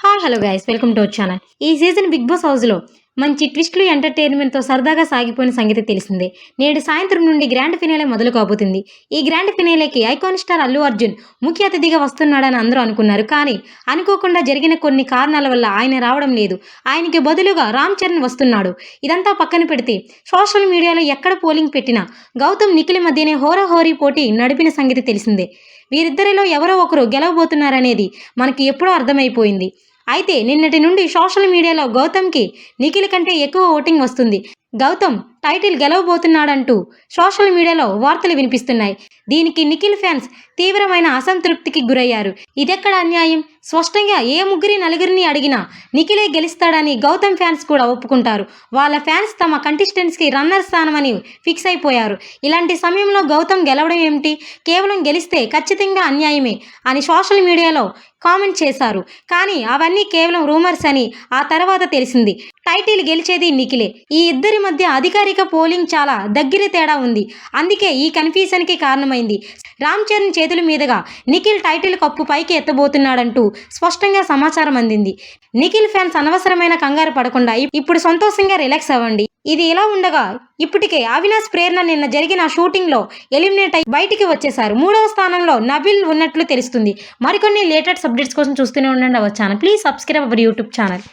Hi hello guys welcome to our channel. ఈ season big boss హౌస్లో మంచి ట్విస్టులు ఎంటర్టైన్మెంట్తో సరదాగా సాగిపోయిన సంగతి తెలిసిందే. నేడు సాయంత్రం నుండి గ్రాండ్ ఫినాలే మొదలు కాబోతుంది. ఈ గ్రాండ్ ఫినాలేకి ఐకాన్ స్టార్ అల్లు అర్జున్ ముఖ్య అతిథిగా వస్తున్నాడని అందరూ అనుకున్నారు. కానీ అనుకోకుండా జరిగిన కొన్ని కారణాల వల్ల ఆయన రావడం లేదు. ఆయనకి బదులుగా రామ్ చరణ్ వస్తున్నాడు. ఇదంతా పక్కన పెడితే సోషల్ మీడియాలో ఎక్కడ పోలింగ్ పెట్టినా గౌతమ్ నిఖిల్ మధ్యనే హోరాహోరీ పోటీ నడిపిన సంగతి తెలిసిందే. వీరిద్దరిలో ఎవరో ఒకరు గెలవబోతున్నారనేది మనకి ఎప్పుడో అర్థమైపోయింది. అయితే నిన్నటి నుండి సోషల్ మీడియాలో గౌతమ్కి నిఖిల్ కంటే ఎక్కువ ఓటింగ్ వస్తుంది. గౌతమ్ టైటిల్ గెలవబోతున్నాడంటూ సోషల్ మీడియాలో వార్తలు వినిపిస్తున్నాయి. దీనికి నిఖిల్ ఫ్యాన్స్ తీవ్రమైన అసంతృప్తికి గురయ్యారు. ఇదెక్కడ అన్యాయం? స్పష్టంగా ఏ నలుగురిని అడిగినా నిఖిలే గెలుస్తాడని గౌతమ్ ఫ్యాన్స్ కూడా ఒప్పుకుంటారు. వాళ్ళ ఫ్యాన్స్ తమ కంటెస్టెంట్స్కి రన్నర్ స్థానమని ఫిక్స్ అయిపోయారు. ఇలాంటి సమయంలో గౌతమ్ గెలవడం ఏమిటి? కేవలం గెలిస్తే ఖచ్చితంగా అన్యాయమే అని సోషల్ మీడియాలో కామెంట్ చేశారు. కానీ అవన్నీ కేవలం రూమర్స్ అని ఆ తర్వాత తెలిసింది. టైటిల్ గెలిచేది నిఖిలే. ఈ ఇద్దరి మధ్య అధికారిక పోలింగ్ చాలా దగ్గర తేడా ఉంది. అందుకే ఈ కన్ఫ్యూజన్కి కారణమైంది. రామ్ చరణ్ చేతుల మీదుగా నిఖిల్ టైటిల్ కప్పు పైకి ఎత్తబోతున్నాడంటూ స్పష్టంగా సమాచారం అందింది. నిఖిల్ ఫ్యాన్స్ అనవసరమైన కంగారు పడకుండా ఇప్పుడు సంతోషంగా రిలాక్స్ అవ్వండి. ఇది ఇలా ఉండగా ఇప్పటికే అవినాష్ ప్రేరణ నిన్న జరిగిన షూటింగ్లో ఎలిమినేట్ అయి బయటికి వచ్చేశారు. 3వ స్థానంలో నబిల్ ఉన్నట్లు తెలుస్తుంది. మరికొన్ని లేటెస్ట్ అప్డేట్స్ కోసం చూస్తూనే ఉండండి our channel. Please subscribe our YouTube channel.